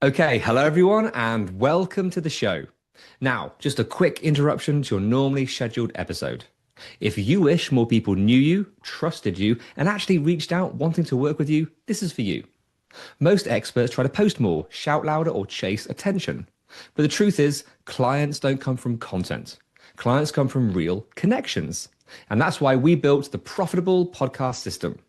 Okay, hello everyone, and welcome to the show. Now, just a quick interruption to your normally scheduled episode. If you wish more people knew you, trusted you, and actually reached out wanting to work with you, this is for you. Most experts try to post more, shout louder, or chase attention. But the truth is, clients don't come from content. Clients come from real connections. And that's why we built the Profitable Podcast System.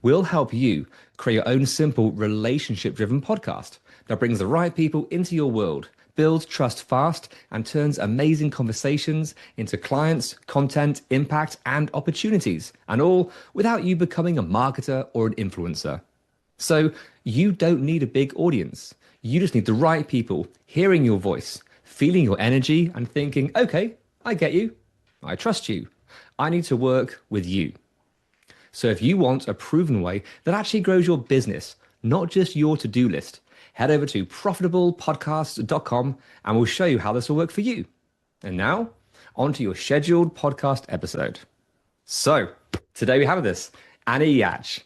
We'll help you create your own simple relationship-driven podcast that brings the right people into your world, builds trust fast, and turns amazing conversations into clients, content, impact, and opportunities, and all without you becoming a marketer or an influencer. So you don't need a big audience. You just need the right people hearing your voice, feeling your energy, and thinking, okay, I get you. I trust you. I need to work with you. So if you want a proven way that actually grows your business, not just your to-do list, head over to profitablepodcast.com and we'll show you how this will work for you. And now, on to your scheduled podcast episode. So, today we have with us Annie Yatch,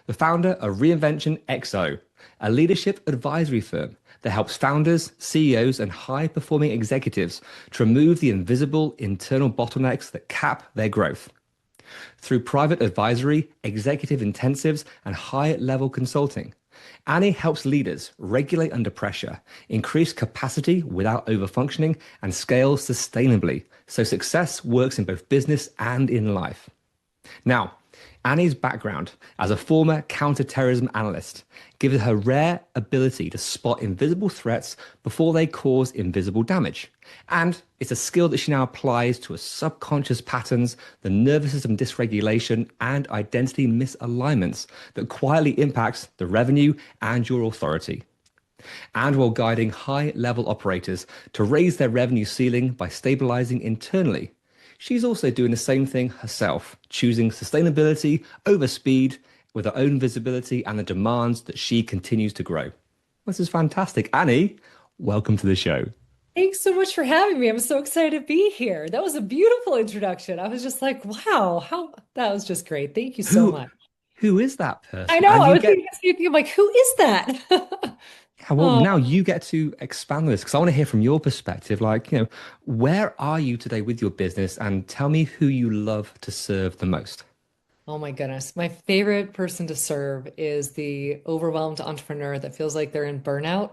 the founder of Reinvention XO, a leadership advisory firm that helps founders, CEOs, and high-performing executives to remove the invisible internal bottlenecks that cap their growth. Through private advisory, executive intensives, and high-level consulting, Annie helps leaders regulate under pressure, increase capacity without overfunctioning, and scale sustainably so success works in both business and in life. Now, Annie's background as a former counterterrorism analyst gives her rare ability to spot invisible threats before they cause invisible damage. And it's a skill that she now applies to her subconscious patterns, the nervous system dysregulation, and identity misalignments that quietly impacts the revenue and your authority. And while guiding high-level operators to raise their revenue ceiling by stabilizing internally, she's also doing the same thing herself, choosing sustainability over speed with her own visibility and the demands that she continues to grow. This is fantastic. Annie, welcome to the show. Thanks so much for having me. I'm so excited to be here. That was a beautiful introduction. I was just like, wow, how that was just great. Thank you so Who much. who is that I person? know. And I you was get thinking the same thing. I'm like, who is that? well, Oh, now you get to expand on this because I want to hear from your perspective. Like, where are you today with your business? And tell me who you love to serve the most. oh my goodness. My favorite person to serve is the overwhelmed entrepreneur that feels like they're in burnout.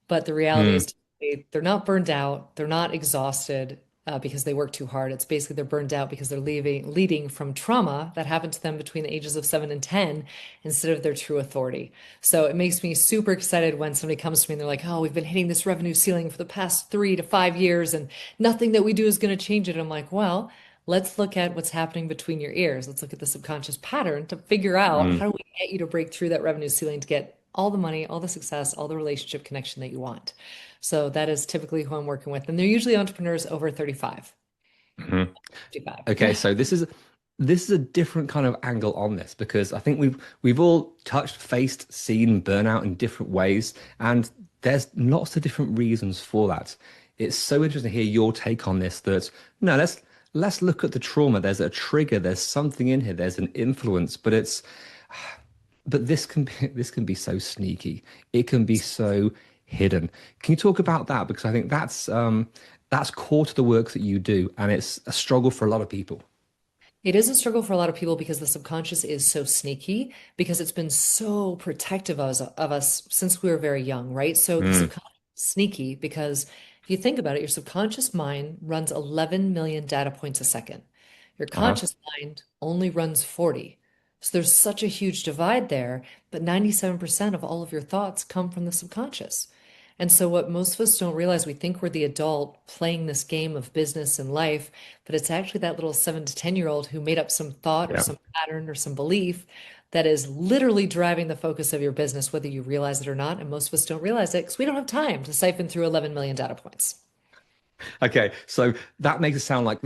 But the reality Mm, is they're not burned out. They're not exhausted because they work too hard. It's basically they're burned out because they're leading from trauma that happened to them between the ages of 7 and 10 instead of their true authority. So it makes me super excited when somebody comes to me and they're like, oh, we've been hitting this revenue ceiling for the past 3 to 5 years and nothing that we do is going to change it. I'm like, well, let's look at what's happening between your ears. Let's look at the subconscious pattern to figure out mm. how do we get you to break through that revenue ceiling to get all the money, all the success, all the relationship connection that you want. So that is typically who I'm working with. And they're usually entrepreneurs over 35, Mhm. 55. Okay, so this is a different kind of angle on this because I think we've all touched, faced, seen burnout in different ways, and there's lots of different reasons for that. It's so interesting to hear your take on this. That no, let's look at the trauma. There's a trigger. There's something in here. There's an influence, but this can be so sneaky. It can be so hidden. Can you talk about that? Because I think that's core to the work that you do, and it's a struggle for a lot of people. It is a struggle for a lot of people because the subconscious is so sneaky because it's been so protective of us since we were very young, right? So the Mm, subconscious is sneaky because if you think about it, your subconscious mind runs 11 million data points a second. Your uh-huh. conscious mind only runs 40. So there's such a huge divide there, but 97% of all of your thoughts come from the subconscious. And so, what most of us don't realize, we think we're the adult playing this game of business and life, but it's actually that little 7 to 10-year-old who made up some thought or Yeah. some pattern or some belief that is literally driving the focus of your business, whether you realize it or not. And most of us don't realize it because we don't have time to siphon through 11 million data points. Okay, so that makes it sound like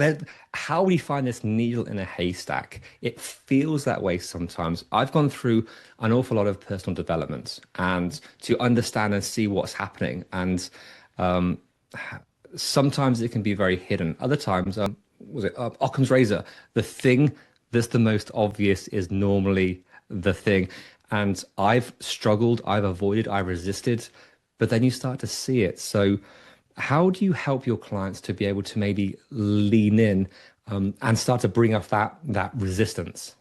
how we find this needle in a haystack. It feels that way sometimes. I've gone through an awful lot of personal development and to understand and see what's happening. And um, sometimes it can be very hidden. Other times, was it Occam's razor? The thing that's the most obvious is normally the thing. And I've struggled, I've avoided, I resisted but then you start to see it. So how do you help your clients to be able to maybe lean in and start to bring up that resistance?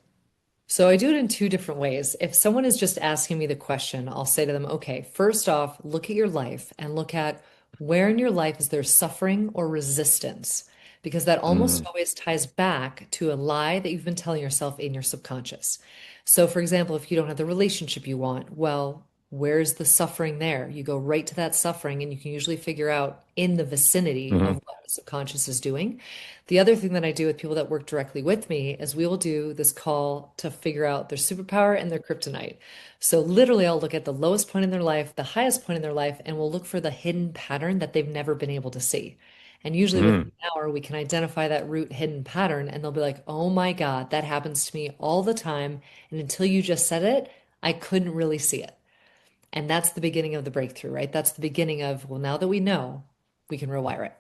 So I do it in two different ways. If someone is just asking me the question, I'll say to them, okay, first off, look at your life and look at where in your life is there suffering or resistance, because that almost Mm, always ties back to a lie that you've been telling yourself in your subconscious. So, for example, if you don't have the relationship you want, well, where's the suffering there? You go right to that suffering, and you can usually figure out in the vicinity of mhm, what the subconscious is doing. The other thing that I do with people that work directly with me is we will do this call to figure out their superpower and their kryptonite. So literally, I'll look at the lowest point in their life, the highest point in their life, and we'll look for the hidden pattern that they've never been able to see. And usually within mm. an hour, we can identify that root hidden pattern, and they'll be like, oh my God, that happens to me all the time. And until you just said it, I couldn't really see it. And that's the beginning of the breakthrough, right? That's the beginning of, well, now that we know, we can rewire it.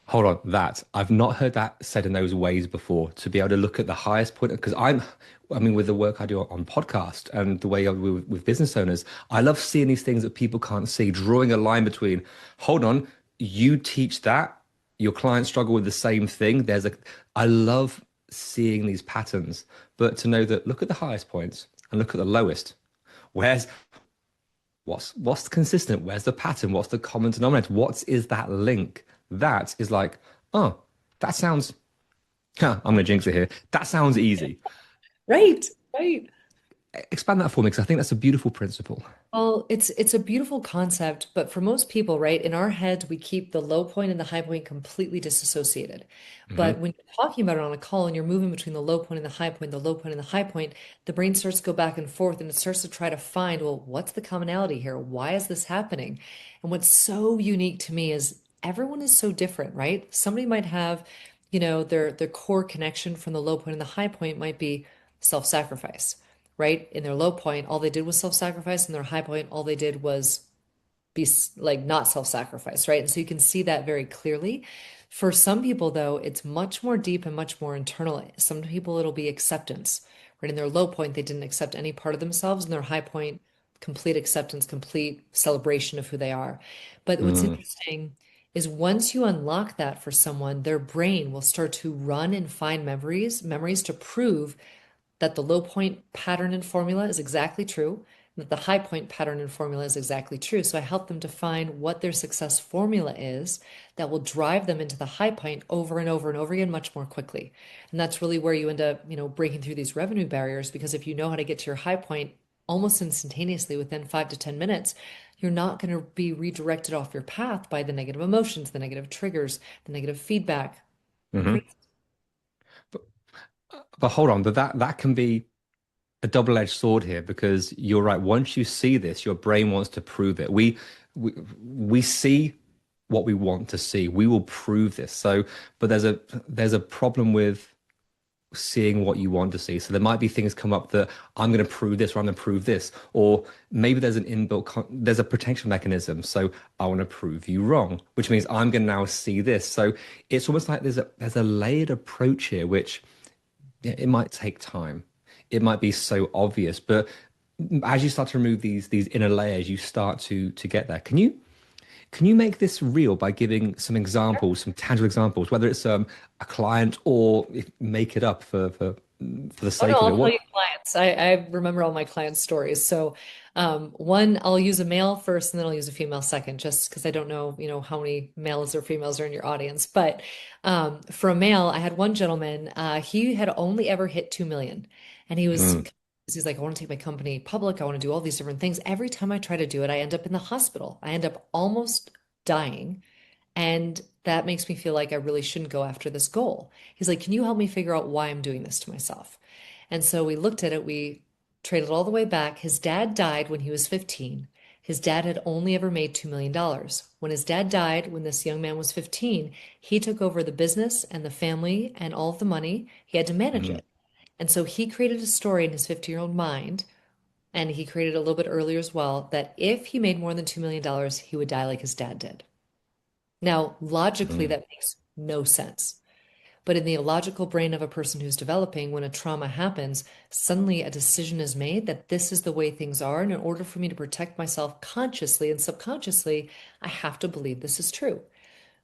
Hold on, that I've not heard that said in those ways before. To be able to look at the highest point, because I mean, with the work I do on podcast and the way I do with business owners, I love seeing these things that people can't see, drawing a line between, hold on, you teach that, your clients struggle with the same thing. I love seeing these patterns, but to know that look at the highest points and look at the lowest. Where's what's consistent? Where's the pattern? What's the common denominator? What is that link? That is like, oh, that sounds, I'm going to jinx it here. That sounds easy. Right, right. Expand that for me because I think that's a beautiful principle. Well, it's a beautiful concept, but for most people, right, in our heads, we keep the low point and the high point completely disassociated. But Hmm. when you're talking about it on a call and you're moving between the low point and the high point, the low point and the high point, the brain starts to go back and forth and it starts to try to find, well, what's the commonality here? Why is this happening? And what's so unique to me is everyone is so different, right? Somebody might have, their core connection from the low point and the high point might be self-sacrifice, right? In their low point, all they did was self-sacrifice. In their high point, all they did was be like not self-sacrifice, right? And so you can see that very clearly. For some people, though, it's much more deep and much more internal. Some people, it'll be acceptance, right? In their low point, they didn't accept any part of themselves. In their high point, complete acceptance, complete celebration of who they are. But what's Mm, interesting is once you unlock that for someone, their brain will start to run and find memories to prove that the low point pattern and formula is exactly true, and that the high point pattern and formula is exactly true. So I help them define what their success formula is that will drive them into the high point over and over and over again much more quickly. And that's really where you end up, breaking through these revenue barriers because if you know how to get to your high point almost instantaneously within 5 to 10 minutes, you're not going to be redirected off your path by the negative emotions, the negative triggers, the negative feedback. hmm. But hold on, but that can be a double-edged sword here because you're right. Once you see this, your brain wants to prove it. We see what we want to see. We will prove this. So, but there's a problem with seeing what you want to see. So there might be things come up that I'm going to prove this or I'm going to prove this, or maybe there's an there's a protection mechanism. So I want to prove you wrong, which means I'm going to now see this. So it's almost like there's a layered approach here, which yeah, it might take time. It might be so obvious, but as you start to remove these inner layers, you start to get there. Can you make this real by giving some examples, some tangible examples, whether it's a client or make it up for the Oh no, sake of it? I'll tell What? you clients. I remember all my clients' stories. So, one, I'll use a male first, and then I'll use a female second, just because I don't know, how many males or females are in your audience. But for a male, I had one gentleman. He had only ever hit 2 million, and Mm, he's like, I want to take my company public. I want to do all these different things. Every time I try to do it, I end up in the hospital. I end up almost dying. And that makes me feel like I really shouldn't go after this goal. He's like, can you help me figure out why I'm doing this to myself? And so we looked at it, we traded all the way back. His dad died when he was 15. His dad had only ever made $2 million. When his dad died, when this young man was 15, he took over the business and the family and all of the money. He had to manage mm, it. And so he created a story in his 50-year-old mind, and he created a little bit earlier as well, that if he made more than $2 million, he would die like his dad did. Now, logically, mm, that makes no sense. But in the illogical brain of a person who's developing, when a trauma happens, suddenly a decision is made that this is the way things are. And in order for me to protect myself consciously and subconsciously, I have to believe this is true.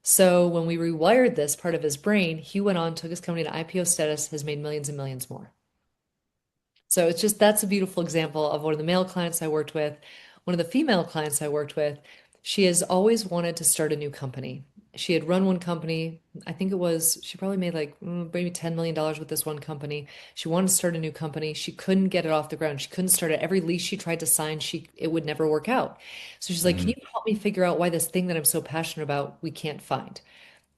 So when we rewired this part of his brain, he went on, took his company to IPO status, has made millions and millions more. So it's just that's a beautiful example of one of the male clients I worked with. One of the female clients I worked with, she has always wanted to start a new company. She had run one company. I think it was, she probably made like maybe $10 million with this one company. She wanted to start a new company. She couldn't get it off the ground. She couldn't start it. Every lease she tried to sign, it would never work out. So she's like, can Mm-hmm. you help me figure out why this thing that I'm so passionate about, we can't find?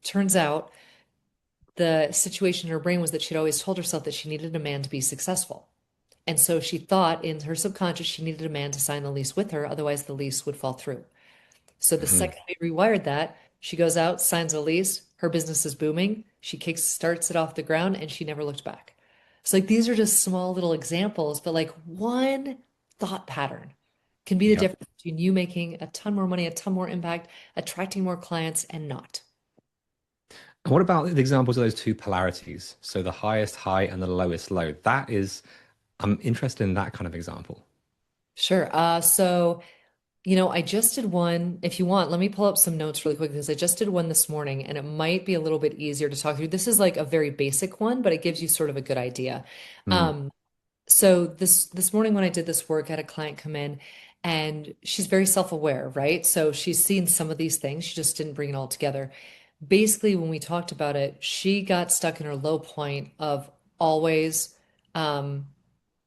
Turns out the situation in her brain was that she'd always told herself that she needed a man to be successful. And so she thought in her subconscious she needed a man to sign the lease with her, otherwise the lease would fall through. So the Mm-hmm. second we rewired that, she goes out, signs a lease, her business is booming, she kicks starts it off the ground, and she never looked back. So like these are just small little examples, but like one thought pattern can be the Yep. difference between you making a ton more money, a ton more impact, attracting more clients, and not. And what about the examples of those two polarities? So the highest high and the lowest low. That is, I'm interested in that kind of example. Sure. I just did one. If you want, let me pull up some notes really quick because I just did one this morning and it might be a little bit easier to talk through. This is like a very basic one, but it gives you sort of a good idea. Mm. Um, so this morning when I did this work, I had a client come in and she's very self-aware, right? So she's seen some of these things. She just didn't bring it all together. Basically, when we talked about it, she got stuck in her low point of always um,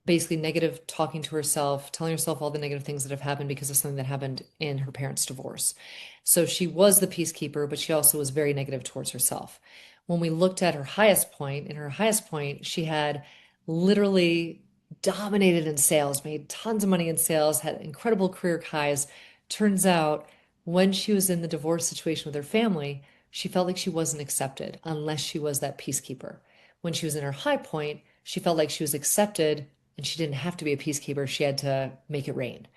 basically negative talking to herself, telling herself all the negative things that have happened because of something that happened in her parents' divorce. So she was the peacekeeper, but she also was very negative towards herself. When we looked at her highest point, in her highest point, she had literally dominated in sales, made tons of money in sales, had incredible career highs. Turns out, when she was in the divorce situation with her family, she felt like she wasn't accepted unless she was that peacekeeper. When she was in her high point, she felt like she was accepted and she didn't have to be a peacekeeper. She had to make it rain.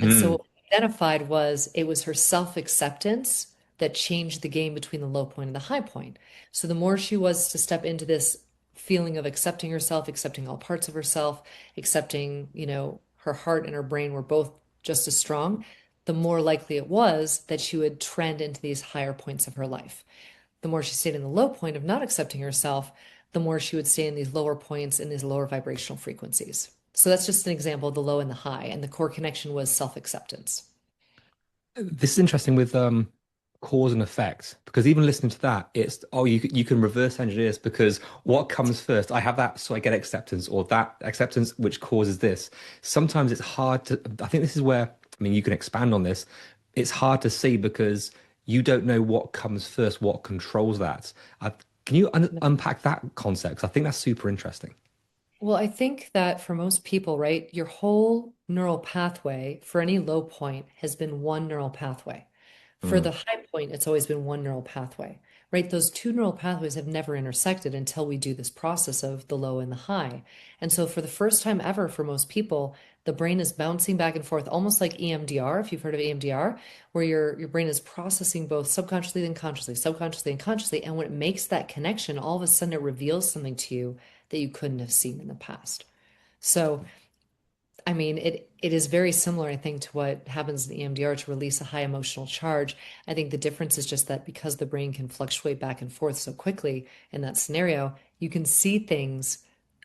And so Mm. what we identified was it was her self-acceptance that changed the game between the low point and the high point. So the more she was to step into this feeling of accepting herself, accepting all parts of herself, accepting, her heart and her brain were both just as strong, the more likely it was that she would trend into these higher points of her life. The more she stayed in the low point of not accepting herself, the more she would stay in these lower points and these lower vibrational frequencies. So that's just an example of the low and the high. And the core connection was self-acceptance. This is interesting with cause and effect because even listening to that, it's you can reverse engineer this because what comes first? I have that, so I get acceptance, or that acceptance which causes this. Sometimes it's hard to. I think this is where you can expand on this. It's hard to see because you don't know what comes first, what controls that. Can you unpack that concept? 'Cause I think that's super interesting. Well, I think that for most people, right, your whole neural pathway for any low point has been one neural pathway. For Mm. the high point, it's always been one neural pathway, right? Those two neural pathways have never intersected until we do this process of the low and the high. And so, for the first time ever, for most people, the brain is bouncing back and forth, almost like EMDR, if you've heard of EMDR, where your brain is processing both subconsciously and consciously, subconsciously and consciously. And when it makes that connection, all of a sudden it reveals something to you that you couldn't have seen in the past. So, I mean, it is very similar, I think, to what happens in EMDR to release a high emotional charge. I think the difference is just that because the brain can fluctuate back and forth so quickly in that scenario, you can see things,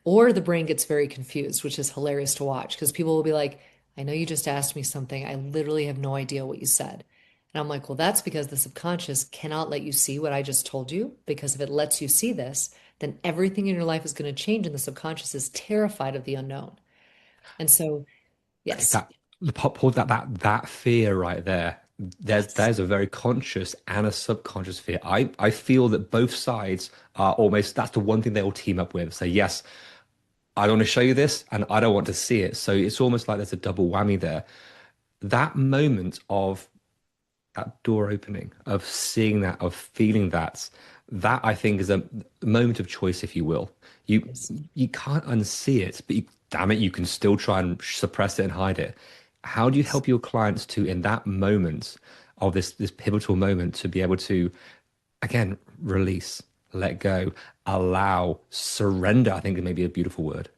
or the brain gets very confused, which is hilarious to watch because people will be like, I know you just asked me something. I literally have no idea what you said. And I'm like, well, that's because the subconscious cannot let you see what I just told you, because if it lets you see this, then everything in your life is going to change, and the subconscious is terrified of the unknown. And so, Okay, yes, that pause that fear right there. yes, There's a very conscious and a subconscious fear. I feel that both sides are almost that's the one thing they all team up with. Say yes, I don't want to show you this, and I don't want to see it. So it's almost like there's a double whammy there. That moment of that door opening, of seeing that, of feeling that, that I think is a moment of choice, if you will. You yes, you can't unsee it, but damn it, you can still try and suppress it and hide it. How do you yes. help your clients to, in that moment of this pivotal moment, to be able to again release, let go, allow, surrender. I think it may be a beautiful word.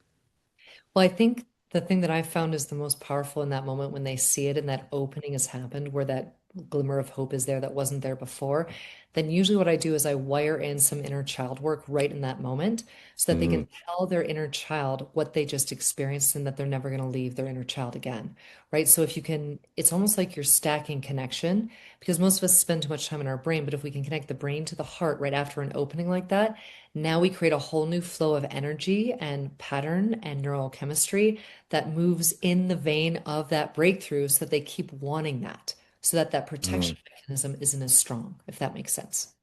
Well, I think the thing that I found is the most powerful in that moment when they see it and that opening has happened, where that glimmer of hope is there that wasn't there before, then usually what I do is I wire in some inner child work right in that moment so that they Mm, can tell their inner child what they just experienced and that they're never going to leave their inner child again, right? So if you can, it's almost like you're stacking connection because most of us spend too much time in our brain, but if we can connect the brain to the heart right after an opening like that, now we create a whole new flow of energy and pattern and neurochemistry that moves in the vein of that breakthrough so that they keep wanting that, so that that mm. protection mechanism isn't as strong, if that makes sense.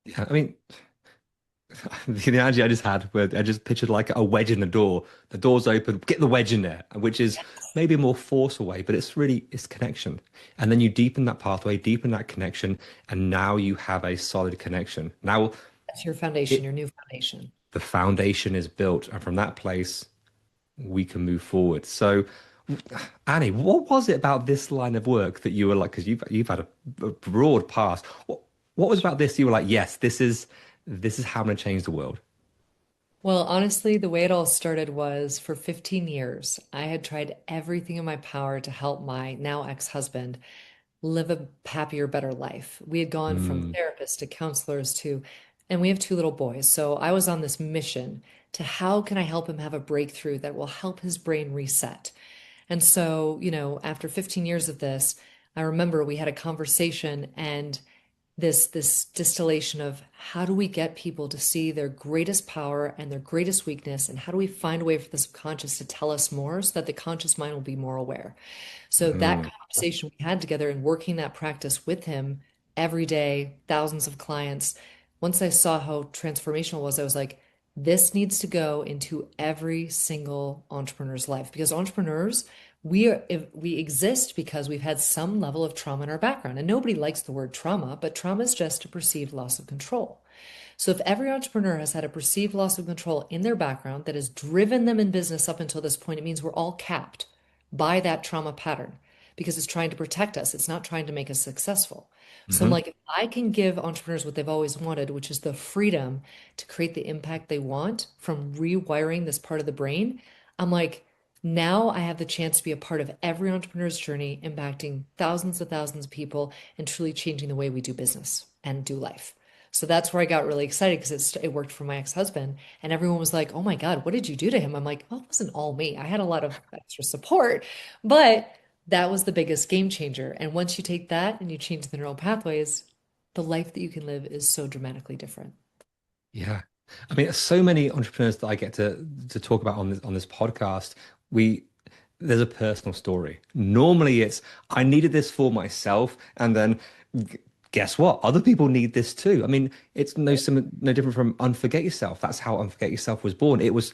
Yeah, I mean, the analogy I just had, where I just pictured like a wedge in the door. The door's open, get the wedge in there, which is maybe a more force away, but it's really it's connection. And then you deepen that pathway, deepen that connection, and now you have a solid connection. Now That's your foundation, it your new foundation. the foundation is built, and from that place we can move forward. So, Annie, what was it about this line of work that you were like? Because you've had a broad past. What was about this you were like, yes, this is how I'm going to change the world. Well, honestly, the way it all started was for 15 years, I had tried everything in my power to help my now ex-husband live a happier, better life. We had gone from Mm, therapists to counselors to, and we have two little boys. So I was on this mission to how can I help him have a breakthrough that will help his brain reset? And so, after 15 years of this, I remember we had a conversation and this distillation of how do we get people to see their greatest power and their greatest weakness, and how do we find a way for the subconscious to tell us more so that the conscious mind will be more aware. So that mm, conversation we had together and working that practice with him every day, thousands of clients, once I saw how transformational it was, I was like, this needs to go into every single entrepreneur's life because entrepreneurs, we exist because we've had some level of trauma in our background. And nobody likes the word trauma, but trauma is just a perceived loss of control. So if every entrepreneur has had a perceived loss of control in their background that has driven them in business up until this point, it means we're all capped by that trauma pattern because it's trying to protect us. It's not trying to make us successful. So I'm hmm like, if I can give entrepreneurs what they've always wanted, which is the freedom to create the impact they want from rewiring this part of the brain, I'm like, now I have the chance to be a part of every entrepreneur's journey, impacting thousands of people and truly changing the way we do business and do life. So that's where I got really excited because it worked for my ex-husband. And everyone was like, oh my God, what did you do to him? I'm like, well, it wasn't all me. I had a lot of extra support, but that was the biggest game changer. And once you take that and you change the neural pathways, the life that you can live is so dramatically different. Yeah. I mean, so many entrepreneurs that I get to talk about on this podcast, we there's a personal story. Normally it's I needed this for myself, and then guess what? Other people need this too. I mean, it's no different from Unforget Yourself. That's how Unforget Yourself was born. It was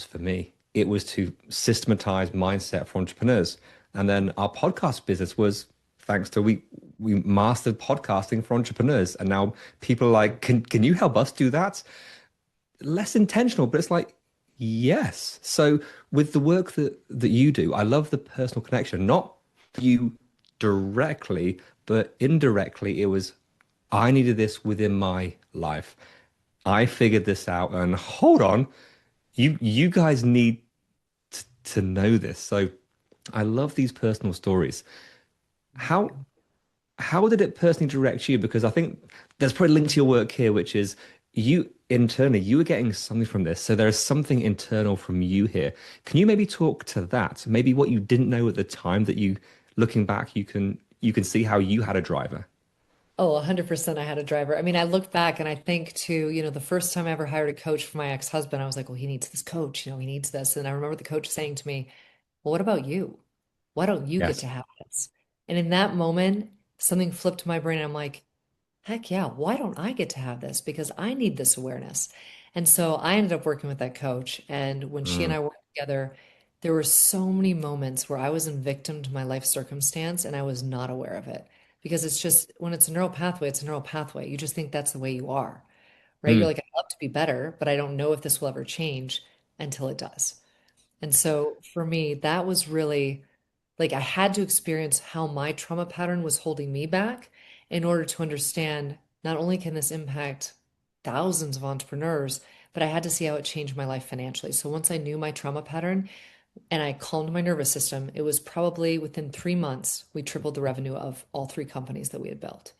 for me. It was to systematize mindset for entrepreneurs. And then our podcast business was thanks to we mastered podcasting for entrepreneurs. And now people are like, can you help us do that? Less intentional, but it's like, yes. So with the work that you do, I love the personal connection, not you directly, but indirectly, it was I needed this within my life. I figured this out, and hold on, you guys need to know this. So I love these personal stories. Thank How you. how did it personally direct you? Because I think there's probably a link to your work here, which is you internally, you were getting something from this. So there is something internal from you here. Can you maybe talk to that? Maybe what you didn't know at the time that you, looking back, you can see how you had a driver. Oh, 100% I had a driver. I mean, I look back and I think to, the first time I ever hired a coach for my ex-husband, I was like, well, he needs this coach, he needs this. And I remember the coach saying to me, well, what about you? Why don't you get Yes. to have this? And in that moment, something flipped to my brain. I'm like, heck yeah, why don't I get to have this? Because I need this awareness. And so I ended up working with that coach. And when she and Mm, I worked together, there were so many moments where I was a victim to my life circumstance and I was not aware of it. Because it's just when it's a neural pathway, it's a neural pathway. You just think that's the way you are, right? You're mm, like, I'd love to be better, but I don't know if this will ever change until it does. And so for me, that was really like I had to experience how my trauma pattern was holding me back in order to understand not only can this impact thousands of entrepreneurs, but I had to see how it changed my life financially. So once I knew my trauma pattern and I calmed my nervous system, it was probably within 3 months, we tripled the revenue of all three companies that we had built.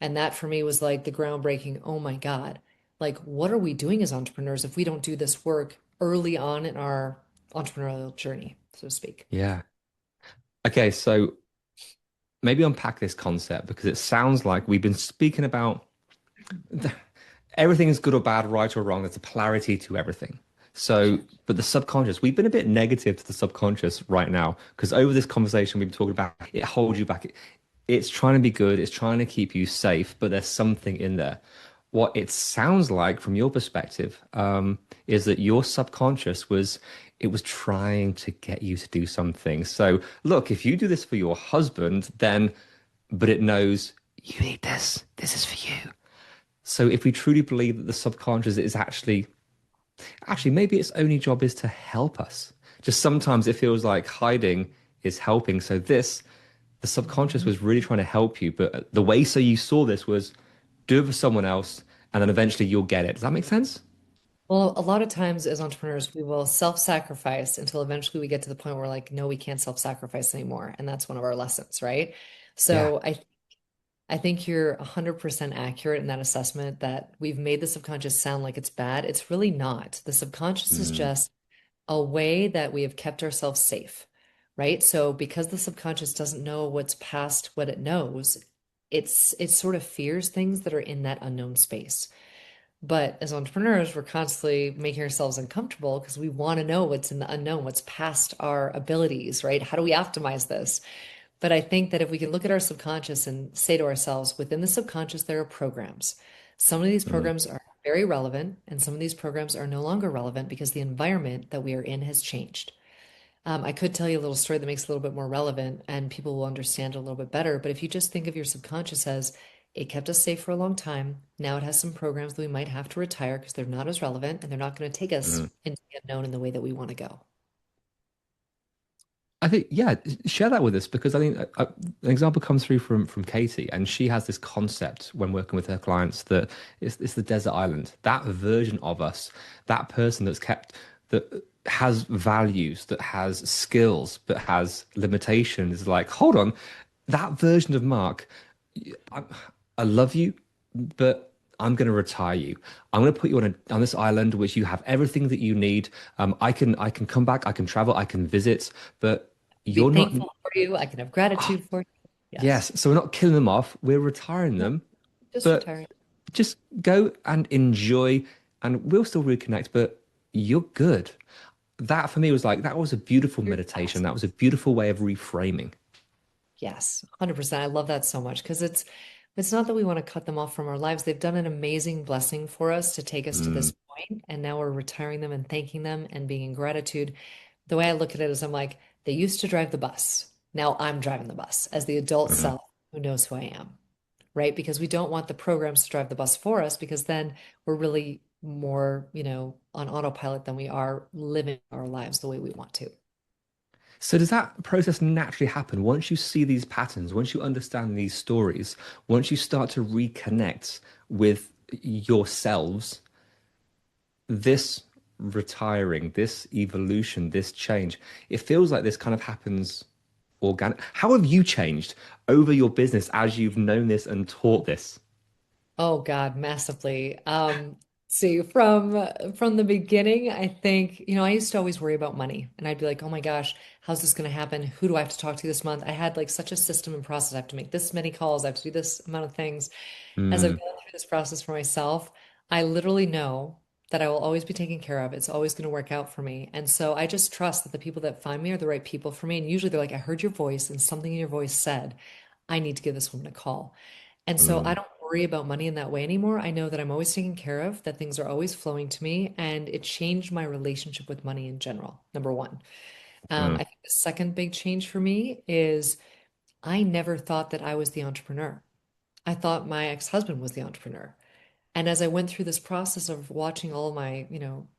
And that for me was like the groundbreaking, oh my God, like what are we doing as entrepreneurs if we don't do this work early on in our entrepreneurial journey, so to speak? Yeah. Okay, so maybe unpack this concept because it sounds like we've been speaking about everything is good or bad, right or wrong. There's a polarity to everything. So, but the subconscious, we've been a bit negative to the subconscious right now because over this conversation we've been talking about, it holds you back. It's trying to be good, it's trying to keep you safe, but there's something in there. What it sounds like from your perspective, is that your subconscious was it was trying to get you to do something. So, look, if you do this for your husband, then, but it knows you need this. This is for you. So if we truly believe that the subconscious is actually maybe its only job is to help us. Just sometimes it feels like hiding is helping. So the subconscious Mhm. was really trying to help you, but the way so you saw this was do it for someone else, and then eventually you'll get it. Does that make sense? Well, a lot of times as entrepreneurs, we will self-sacrifice until eventually we get to the point where we're like, no, we can't self-sacrifice anymore. And that's one of our lessons, right? Yeah. So I think you're 100% accurate in that assessment that we've made the subconscious sound like it's bad. It's really not. The subconscious is Mm, just a way that we have kept ourselves safe, right? So because the subconscious doesn't know what's past what it knows, it sort of fears things that are in that unknown space. But as entrepreneurs, we're constantly making ourselves uncomfortable because we want to know what's in the unknown, what's past our abilities, right? How do we optimize this? But I think that if we can look at our subconscious and say to ourselves, within the subconscious, there are programs. Some of these mm. programs are very relevant, and some of these programs are no longer relevant because the environment that we are in has changed. I could tell you a little story that makes it a little bit more relevant and people will understand it a little bit better. But if you just think of your subconscious as it kept us safe for a long time, now it has some programs that we might have to retire because they're not as relevant and they're not going to take us Mm. into the unknown in the way that we want to go. I think, yeah, share that with us because I think an example comes through from Katie, and she has this concept when working with her clients that it's the desert island. That version of us, that person that has values, that has skills, but has limitations. Like, hold on, that version of Mark, I, I love you, but I'm going to retire you. I'm going to put you on this island, which you have everything that you need. I can come back, I can travel, I can visit, but Be you're not. thankful for you. I can have Ah, gratitude for you. Yes, yes, so we're not killing them off. We're retiring no, them, just but retiring. just go and enjoy, and we'll still reconnect. But you're good. That for me was like that was a beautiful You're meditation. That awesome. was a beautiful way of reframing. Yes, 100%. I love that so much because it's not that we want to cut them off from our lives. They've done an amazing blessing for us to take us to Mm, this point, and now we're retiring them and thanking them and being in gratitude. The way I look at it is I'm like, they used to drive the bus. Now I'm driving the bus as the adult mhm. self who knows who I am, right? Because we don't want the programs to drive the bus for us because then we're really more, on autopilot than we are living our lives the way we want to. So does that process naturally happen once you see these patterns, once you understand these stories, once you start to reconnect with yourselves, this retiring, this evolution, this change, it feels like this kind of happens organic. How have you changed over your business as you've known this and taught this? Oh God, massively. See, from the beginning, I think, I used to always worry about money and I'd be like, oh my gosh, how's this going to happen? Who do I have to talk to this month? I had like such a system and process. I have to make this many calls. I have to do this amount of things. As I've Mm, gone through this process for myself, I literally know that I will always be taken care of. It's always going to work out for me. And so I just trust that the people that find me are the right people for me. And usually they're like, I heard your voice and something in your voice said, I need to give this woman a call. And so I mm, don't worry about money in that way anymore. I know that I'm always taken care of, that things are always flowing to me, and it changed my relationship with money in general, number one. mm, I think the second big change for me is I never thought that I was the entrepreneur. I thought my ex-husband was the entrepreneur. And as I went through this process of watching all of my,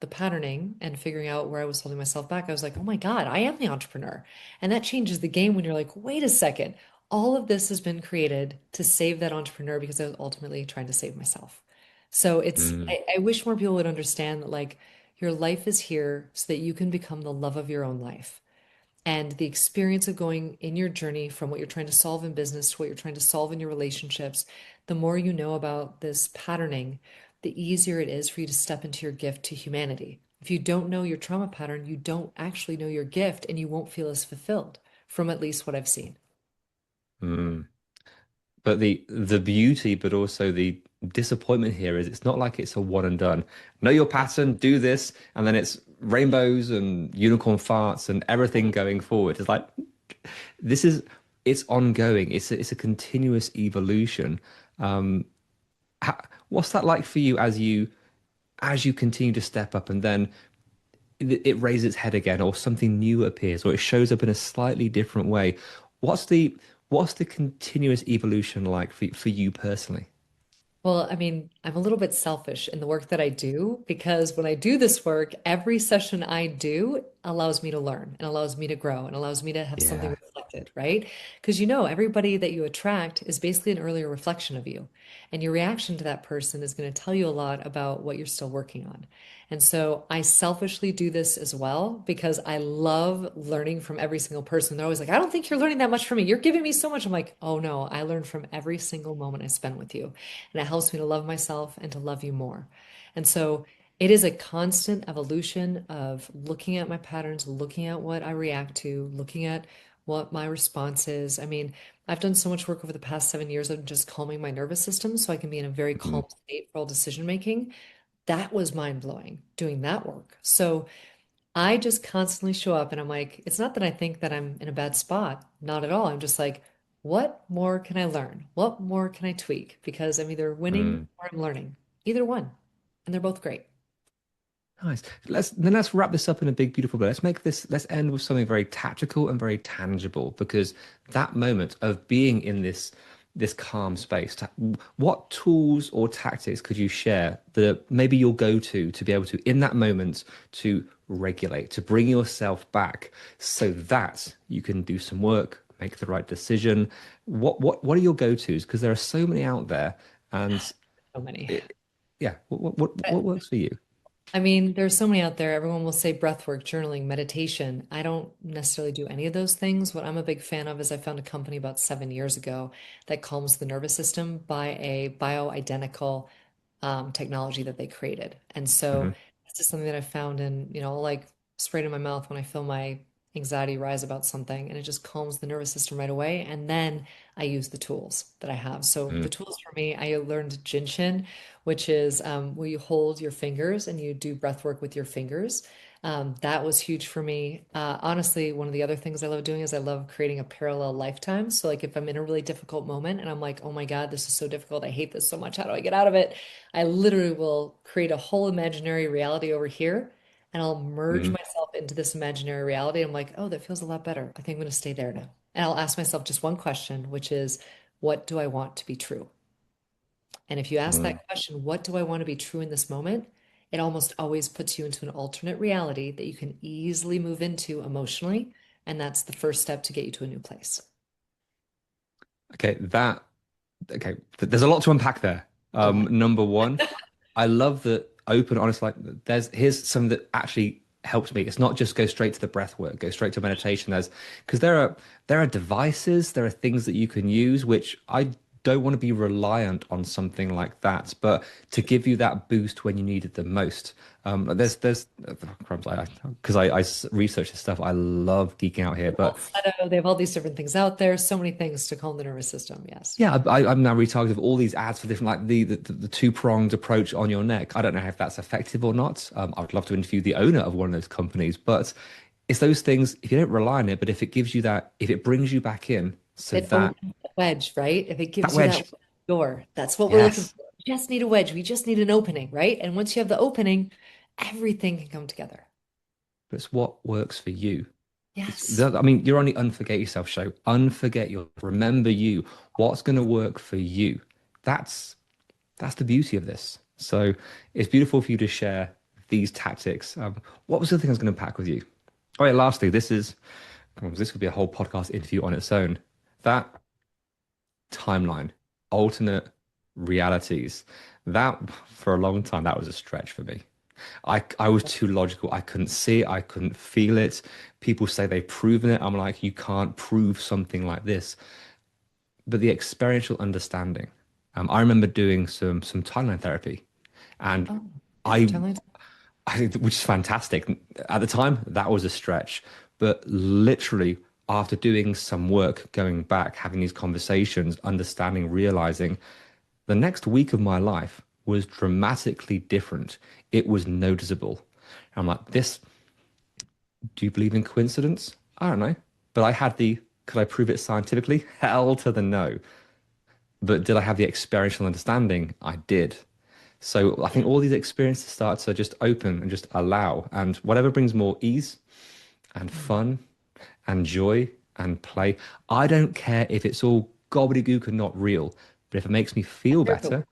the patterning and figuring out where I was holding myself back, I was like, oh my God, I am the entrepreneur. And that changes the game when you're like, wait a second, all of this has been created to save that entrepreneur because I was ultimately trying to save myself. So Mm, I wish more people would understand that like your life is here so that you can become the love of your own life. And the experience of going in your journey from what you're trying to solve in business to what you're trying to solve in your relationships, the more you know about this patterning, the easier it is for you to step into your gift to humanity. If you don't know your trauma pattern, you don't actually know your gift and you won't feel as fulfilled from at least what I've seen. mm. But the beauty, but also the disappointment here is it's not like it's a one and done. Know your Yeah. pattern, do this, and then it's rainbows and unicorn farts and everything going forward. It's like this is it's ongoing. It's a continuous evolution. Um, what's that like for you as you continue to step up and then it raises its head again, or something new appears, or it shows up in a slightly different way? What's the what's the continuous evolution like for you personally? Well, I mean, I'm a little bit selfish in the work that I do because when I do this work, every session I do allows me to learn and allows me to grow and allows me to have something Yeah. reflected, right? Because you know, everybody that you attract is basically an earlier reflection of you. And your reaction to that person is going to tell you a lot about what you're still working on. And so I selfishly do this as well because I love learning from every single person. They're always like, I don't think you're learning that much from me. You're giving me so much. I'm like, oh no, I learn from every single moment I spend with you. And it helps me to love myself and to love you more. And so it is a constant evolution of looking at my patterns, looking at what I react to, looking at what my response is. I mean, I've done so much work over the past 7 years of just calming my nervous system so I can be in a very Mm, calm state for all decision making. That was mind blowing doing that work. So I just constantly show up and I'm like, it's not that I think that I'm in a bad spot. Not at all. I'm just like, what more can I learn? What more can I tweak? Because I'm either winning mm. or I'm learning. Either one. And they're both great. Nice. Let's wrap this up in a big, beautiful way. Let's end with something very tactical and very tangible because that moment of being in this calm space, what tools or tactics could you share that maybe you'll go to be able to, in that moment, to regulate, to bring yourself back so that you can do some work, make the right decision? What are your go-tos? Because there are so many out there, and So many. it, yeah, what works for you? I mean, there's so many out there. Everyone will say breath work, journaling, meditation. I don't necessarily do any of those things. What I'm a big fan of is I found a company about 7 years ago that calms the nervous system by a bioidentical technology that they created. And so Hmm. it's just something that I found and, like sprayed in my mouth when I feel my anxiety rise about something, and it just calms the nervous system right away. And then I use the tools that I have. So the tools for me, I learned Jinshin, which is where you hold your fingers and you do breath work with your fingers. That was huge for me. Honestly, one of the other things I love doing is I love creating a parallel lifetime. So, like, if I'm in a really difficult moment and I'm like, oh my God, this is so difficult. I hate this so much. How do I get out of it? I literally will create a whole imaginary reality over here and I'll merge Mm, myself into this imaginary reality. I'm like, oh, that feels a lot better. I think I'm going to stay there now. And I'll ask myself just one question, which is, what do I want to be true? And if you ask mm. that question, what do I want to be true in this moment? It almost always puts you into an alternate reality that you can easily move into emotionally. And that's the first step to get you to a new place. Okay, there's a lot to unpack there. A lot. Number one, I love that open, honest, like here's something that actually helps me. It's not just go straight to the breath work, go straight to meditation. There's because there are devices, there are things that you can use, which I don't want to be reliant on something like that, but to give you that boost when you need it the most. There's crumbs, because research this stuff. I love geeking out here, but Falsetto, they have all these different things out there. So many things to calm the nervous system. Yes. yeah, I'm now retargeted with all these ads for different, like the two-pronged approach on your neck. I don't know if that's effective or not. I would love to interview the owner of one of those companies, but it's those things, if you don't rely on it, but if it gives you that, if it brings you back in, so It that opens the wedge, right? If it that gives you wedge, that door, that's what we're looking yes, for. We just need a wedge. We just need an opening, right? And once you have the opening, everything can come together. but it's what works for you. Yes. I mean, you're on the Unforget Yourself show. Unforget your, remember you. What's going to work for you? That's that's the beauty of this. So it's beautiful for you to share these tactics. What was the thing I was going to pack with you? Oh yeah, lastly, this could be a whole podcast interview on its own. That timeline, alternate realities. That, for a long time, that was a stretch for me. I was too logical. I couldn't see it. I couldn't feel it. People say they've proven it. I'm like, you can't prove something like this. But the experiential understanding. I remember doing some timeline therapy, and Oh, yeah, I, tell me. which is fantastic. At the time, that was a stretch, but literally after doing some work, going back, having these conversations, understanding, realizing the next week of my life was dramatically different. It was noticeable. I'm like, this, do you believe in coincidence? I don't know. But I had the, could I prove it scientifically? Hell to the no. But did I have the experiential understanding? I did. So I think all these experiences start to just open and just allow. And whatever brings more ease and fun and joy and play, I don't care if it's all gobbledygook and not real. But if it makes me feel There's a better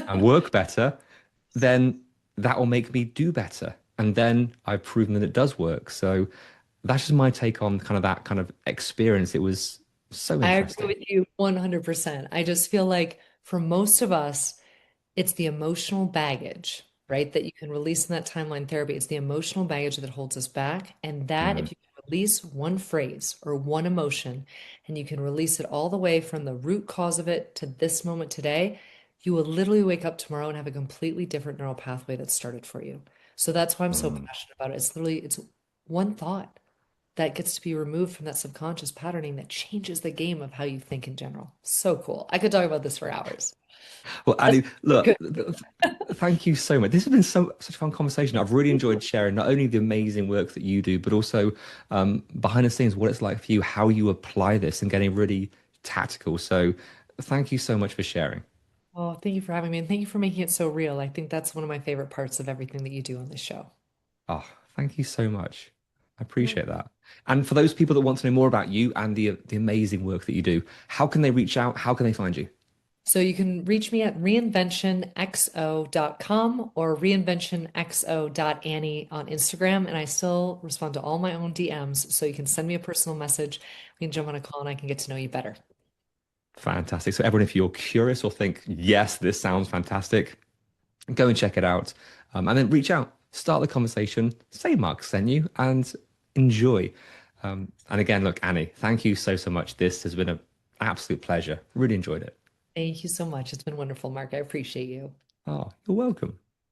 and work better, then that will make me do better. And then I've proven that it does work. So that's just my take on kind of that kind of experience. It was so I agree interesting. with you 100%. I just feel like for most of us, it's the emotional baggage, right? That you can release in that timeline therapy. It's the emotional baggage that holds us back. And that, Mm, if you can release one phrase or one emotion, and you can release it all the way from the root cause of it to this moment today, you will literally wake up tomorrow and have a completely different neural pathway that started for you. So that's why I'm so mm. passionate about it. It's literally, it's one thought that gets to be removed from that subconscious patterning that changes the game of how you think in general. So cool. I could talk about this for hours. Well, That's Annie, good. look, thank you so much. This has been such a fun conversation. I've really enjoyed sharing not only the amazing work that you do, but also behind the scenes, what it's like for you, how you apply this and getting really tactical. So thank you so much for sharing. Oh, thank you for having me and thank you for making it so real. I think that's one of my favorite parts of everything that you do on this show. Oh, thank you so much. I You're appreciate that. And for those people that want to know more about you and the amazing work that you do, how can they reach out? How can they find you? So you can reach me at reinventionxo.com or reinventionxo.annie on Instagram. And I still respond to all my own DMs. So you can send me a personal message. We can jump on a call and I can get to know you better. Fantastic. So everyone, if you're curious or think, yes, this sounds fantastic, go and check it out. And then reach out, start the conversation, say Mark sent you, and enjoy. And again, look, Annie, thank you so much. This has been an absolute pleasure. Really enjoyed it. Thank you so much. It's been wonderful, Mark. I appreciate you. Oh, you're welcome.